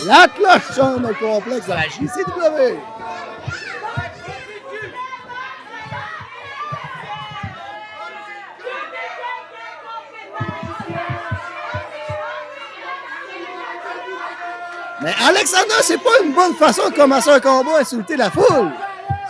La cloche sonne au complexe de la JCW. Mais Alexander, c'est pas une bonne façon de commencer un combat, insulter la foule.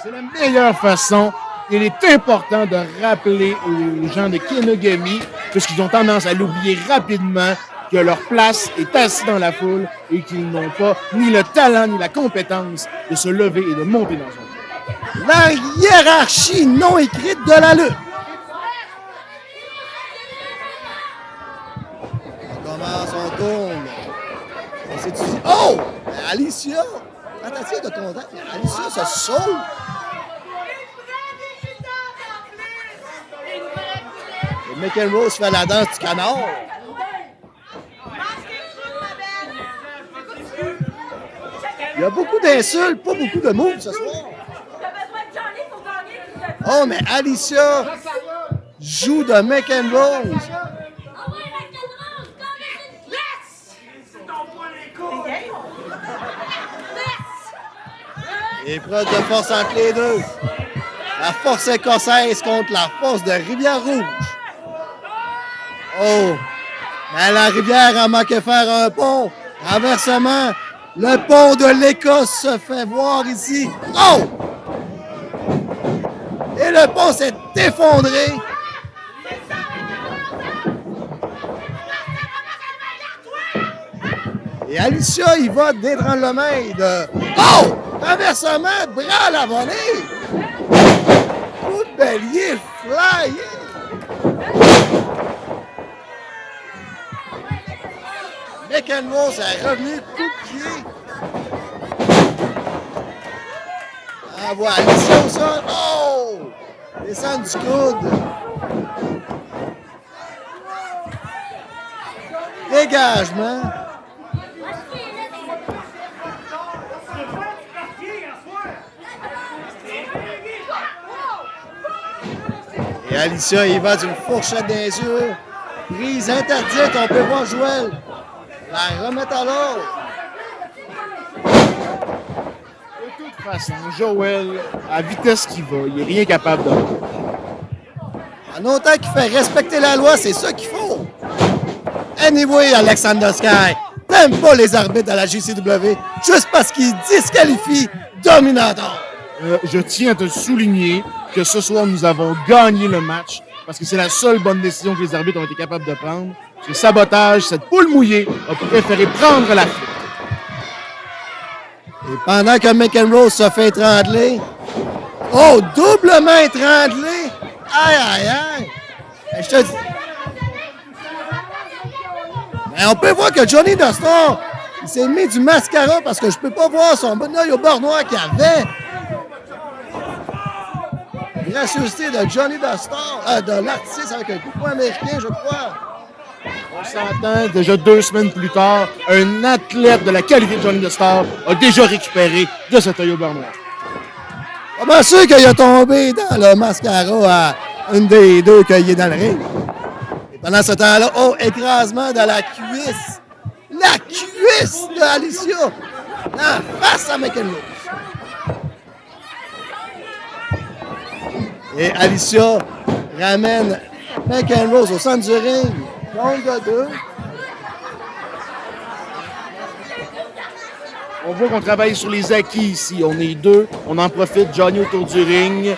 C'est la meilleure façon. Il est important de rappeler aux gens de Kenogami, puisqu'ils ont tendance à l'oublier rapidement, que leur place est assise dans la foule et qu'ils n'ont pas ni le talent ni la compétence de se lever et de monter dans son tour. La hiérarchie non écrite de la lutte. On commence, on tourne. Oh! Alicia! Tentative de contact. Alicia se sauve. Et McEnroe fait la danse du canard. Il y a beaucoup d'insultes, pas beaucoup de moves ce soir. Oh, mais Alicia joue de McEnroe. Épreuve de force entre les deux. La force écossaise contre la force de Rivière-Rouge. Oh! Mais la rivière a manqué faire un pont. Renversement, le pont de l'Écosse se fait voir ici. Oh! Et le pont s'est effondré. Et Alicia, il va d'étranglement de... Oh! Renversement, bras à la volée. Coup de bélier, flyé. McEnroe, c'est revenu coup de pied. Ah, voilà, Alicia au sol. Oh! Descend du coude. Dégagement. Et Alicia, il va d'une fourchette des yeux. Prise interdite, on peut voir Joël la remettre à l'ordre. De toute façon, Joël, à la vitesse qu'il va, il n'est rien capable de faire. En autant qu'il fait respecter la loi, c'est ça qu'il faut. Anyway, Alexander Sky, t'aimes pas les arbitres à la JCW juste parce qu'ils disqualifient Dominator. Je tiens à te souligner que ce soir, nous avons gagné le match parce que c'est la seule bonne décision que les arbitres ont été capables de prendre. Ce sabotage, cette poule mouillée, a préféré prendre la fuite. Et pendant que McEnroe se fait étrangler, oh, doublement étranglé! Aïe, aïe, aïe! Et je te dis... Mais on peut voir que Johnny Dostor, il s'est mis du mascara parce que je peux pas voir son bon œil au bord noir qu'il avait. Gracieuseté de Johnny Dostor, de l'artiste avec un coup de poing américain, je crois. On s'entend, déjà 2 semaines plus tard, un athlète de la qualité de Johnny Dostor a déjà récupéré de cet œil au bord noir. Comment sûr qu'il a tombé dans le mascara à une des deux qu'il est dans le ring? Et pendant ce temps-là, oh, écrasement de la cuisse. La cuisse de Alicia. En face à McEnroe. Et Alicia ramène McEnroe au centre du ring. Compte de 2. On voit qu'on travaille sur les acquis ici. On est 2. On en profite. Johnny autour du ring.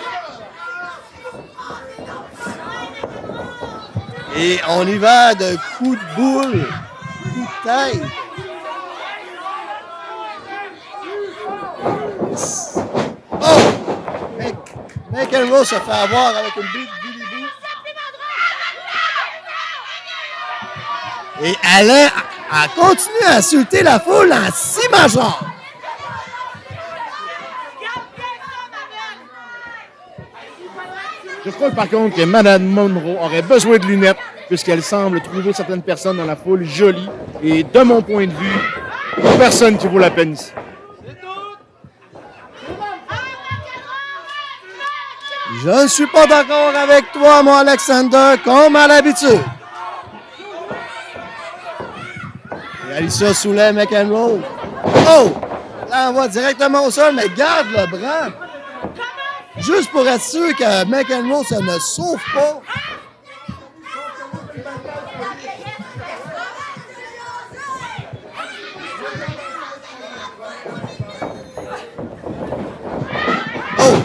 Et on y va de coups de boule, coups de tête. Oh! McEnroe se fait avoir avec une bille de Billy Boo. Et Alain a continué à insulter la foule en si major. Je crois par contre que Mme Monroe aurait besoin de lunettes puisqu'elle semble trouver certaines personnes dans la foule jolies. Et de mon point de vue, il n'y a personne qui vaut la peine ici. Je ne suis pas d'accord avec toi, mon Alexander, comme à l'habitude. Et Alicia soulève McEnroe. Oh! L'envoie directement au sol, mais garde le bras. Juste pour être sûr que McEnroe ça ne sauve pas. Oh!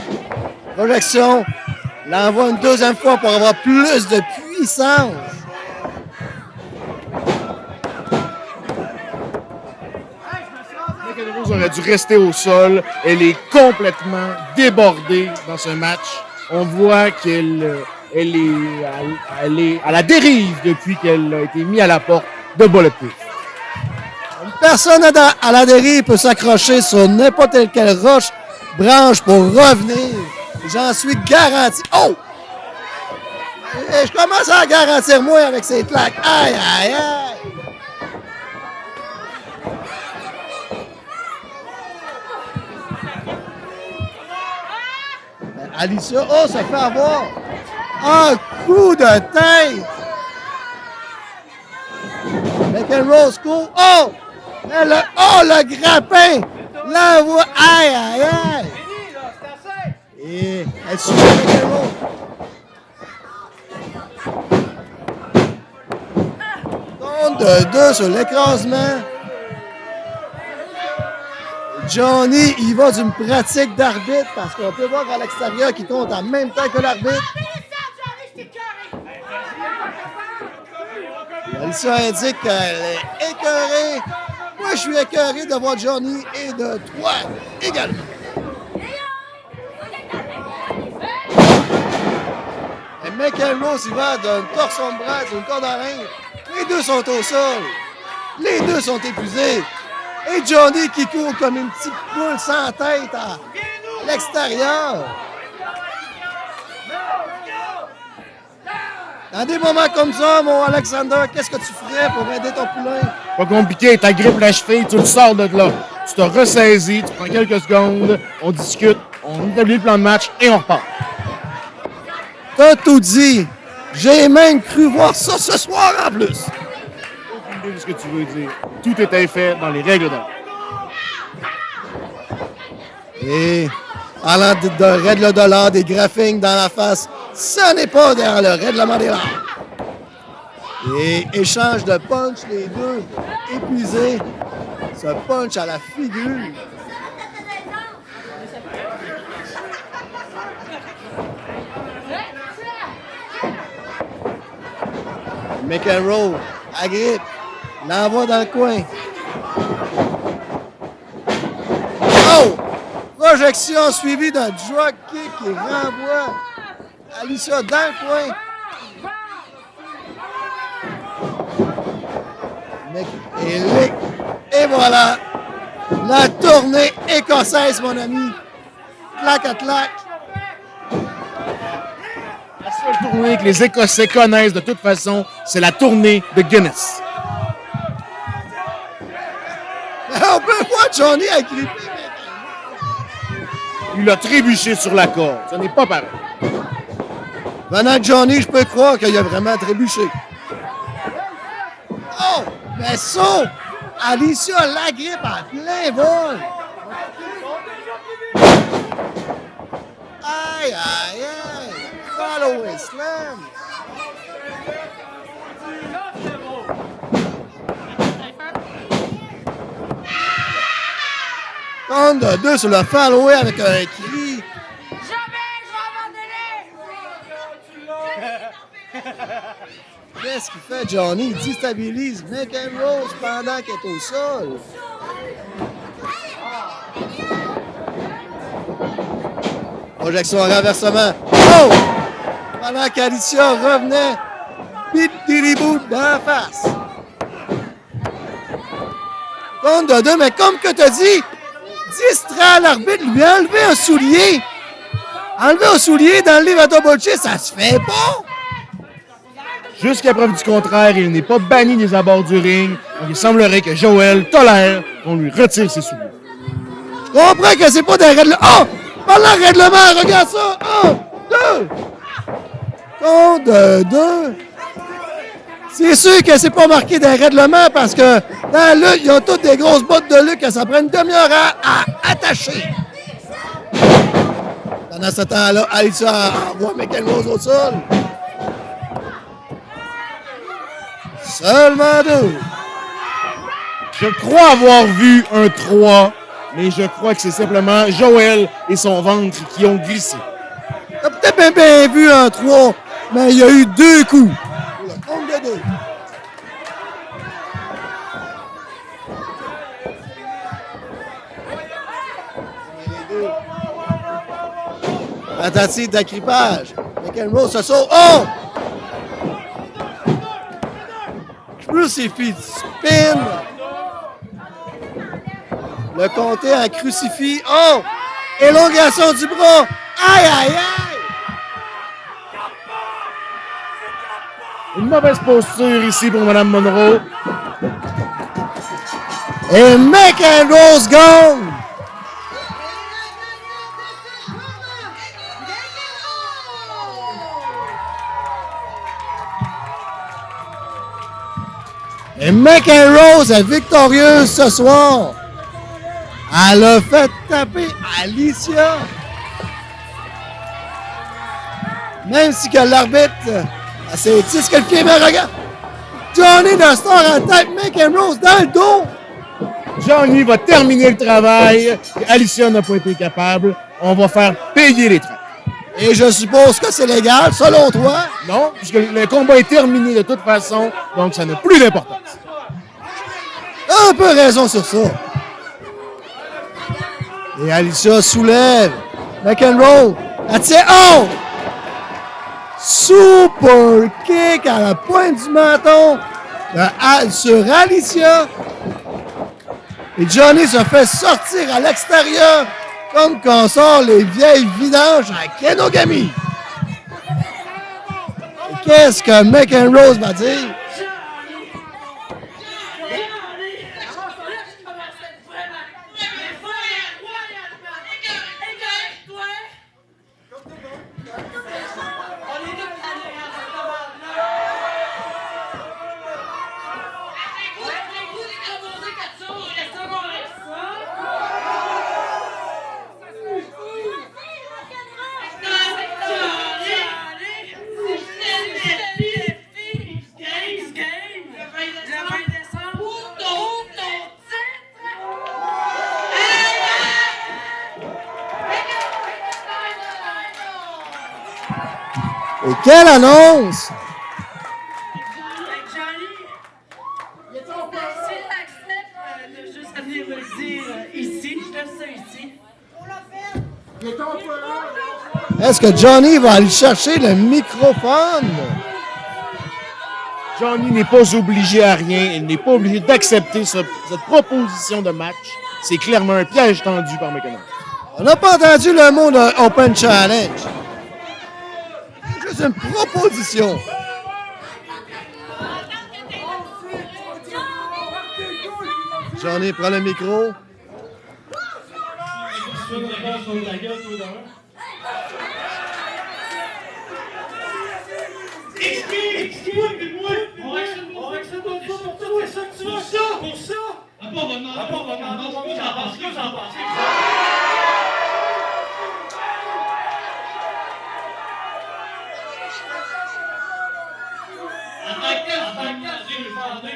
Projection. L'envoie une deuxième fois pour avoir plus de puissance. McEnroe aurait dû rester au sol. Elle est complètement débordée dans ce match. On voit qu'elle est à la dérive depuis qu'elle a été mise à la porte de Bulletproof. Personne à la dérive peut s'accrocher sur n'importe quelle roche, branche pour revenir. J'en suis garanti. Oh! Et je commence à garantir moi avec ces claques. Aïe, aïe, aïe! Alicia, oh, ça fait avoir un coup de tête. McEnroe court. Oh! Le grappin! L'envoie. Aïe, aïe, aïe! Et elle suit McEnroe. Compte de 2 sur l'écrasement. Johnny, il va d'une pratique d'arbitre parce qu'on peut voir à l'extérieur qu'il compte en même temps que l'arbitre. Alicia indique qu'elle est écœurée. Moi, je suis écœuré de voir Johnny et de toi également. Et McEnroe s'y va d'un torsion de bras, d'une corde à rein. Les deux sont au sol. Les deux sont épuisés. Et Johnny qui court comme une petite poule sans tête à l'extérieur. Dans des moments comme ça, mon Alexander, qu'est-ce que tu ferais pour aider ton poulain? Pas compliqué, t'agrippes la cheville, tu le sors de là. Tu te ressaisis, tu prends quelques secondes, on discute, on établit le plan de match et on repart. T'as tout dit. J'ai même cru voir ça ce soir en plus. Aucune idée de ce que tu veux dire. Tout était fait dans les règles d'art. Et parlant de règles de l'art, des graphiques dans la face, ça n'est pas dans le règlement des arts. Et échange de punch, les deux épuisés. Ce punch à la figure. McEnroe agrippe, l'envoie dans le coin. Oh! Projection suivie d'un drop kick qui renvoie Alicia dans le coin. Et voilà, la tournée écossaise, mon ami. Clac à clac. La seule tournée que les Écossais connaissent de toute façon, c'est la tournée de Guinness. On peut voir Johnny agrippé. Il a trébuché sur la corde. Ce n'est pas pareil. Venant de Johnny, je peux croire qu'il a vraiment trébuché. Oh! Mais ça! Alicia l'agrippe en plein vol! Aïe, aïe, aïe! Follow slam! Compte de 2 sur le follow avec un cri. Qu'est-ce qu'il fait, Johnny? Il déstabilise McEnroe pendant qu'il est au sol. Projection en renversement. Oh! Pendant qu'Alicia revenait, bit-dili-bout dans la face. Compte de 2, mais comme que tu as dit, distrait l'arbitre, lui a enlevé un soulier. Enlever un soulier dans le livre à double J, ça se fait pas! Jusqu'à preuve du contraire, il n'est pas banni des abords du ring. Donc il semblerait que Joel tolère qu'on lui retire ses souliers. Je comprends que c'est pas des règlements. Oh! Parlant de règlement, regarde ça! 1, 2! Compte de 2. C'est sûr que c'est pas marqué d'un règlement parce que dans la lutte, ils ont toutes des grosses bottes de lutte que ça prend une demi-heure à attacher. Pendant ce temps-là, Alicia envoie McEnroe au sol. Seulement 2. Je crois avoir vu un 3, mais je crois que c'est simplement Joël et son ventre qui ont glissé. T'as peut-être bien vu un 3, mais il y a eu 2 coups. Le compte de 2. Tentative d'agrippage. McEnroe se sauve. Oh! Crucifix spin. Le compté en crucifix. Oh! Élongation du bras. Aïe, aïe, aïe! Une mauvaise posture ici pour Mme Monroe. Et McEnroe gagne! Et McEnroe est victorieuse ce soir. Elle a fait taper Alicia. Même si que l'arbitre s'est disqualifié, mais regarde. Johnny Dostar a tape McEnroe dans le dos. Johnny va terminer le travail. Alicia n'a pas été capable. On va faire payer les trains. Et je suppose que c'est légal, selon toi. Non, puisque le combat est terminé de toute façon, donc ça n'a plus d'importance. Un peu raison sur ça. Et Alicia soulève. McEnroe, elle tient. Oh! Super kick à la pointe du menton sur Alicia. Et Johnny se fait sortir à l'extérieur comme quand on sort les vieilles vidanges à Kenogami. Et qu'est-ce que McEnroe va dire? Et quelle annonce! Est-ce que Johnny va aller chercher le microphone? Johnny n'est pas obligé à rien. Il n'est pas obligé d'accepter cette proposition de match. C'est clairement un piège tendu par McEnroe. On n'a pas entendu le mot de Open Challenge. C'est une proposition. Johnny prend le micro. Excuse-moi, on accepte pour ça, tu veux ça, pour ça. J'en pense.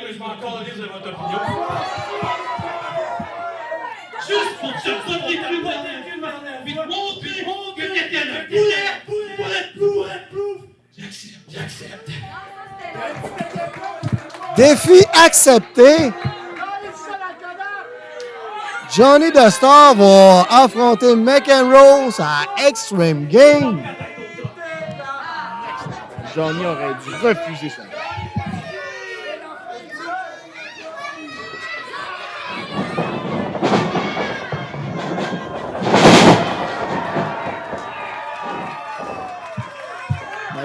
Je m'en calisse de votre opinion. Juste pour ça, vous avez plus puis de montrer que quelqu'un a bulletproof. J'accepte. Défi accepté. Johnny Dostar va affronter McEnroe à Extreme Game. Johnny aurait dû refuser ça.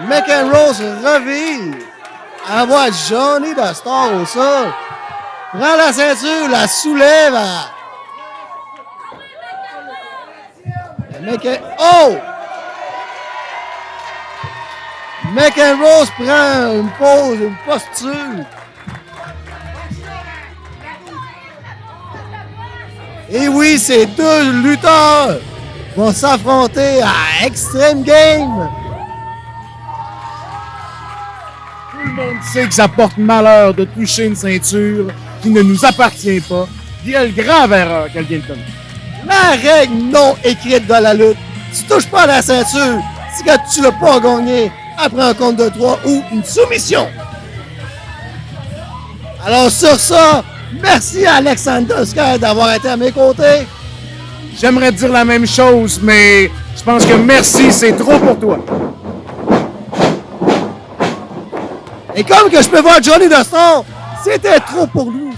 McEnroe se revire. Envoie Johnny Dostar au sol. Prend la ceinture, la soulève à... Oh! McEnroe prend une pause, une posture. Et oui, ces deux lutteurs vont s'affronter à Extreme Game. Tout le monde sait que ça porte malheur de toucher une ceinture qui ne nous appartient pas. Il y a le grave erreur quelqu'un le commet. La règle non écrite de la lutte. Tu touches pas à la ceinture si que tu l'as pas gagné après un compte de 3 ou une soumission. Alors sur ça, merci à Alexander Sky d'avoir été à mes côtés. J'aimerais dire la même chose, mais je pense que merci, c'est trop pour toi. Et comme que je peux voir Johnny Doston, c'était trop pour lui.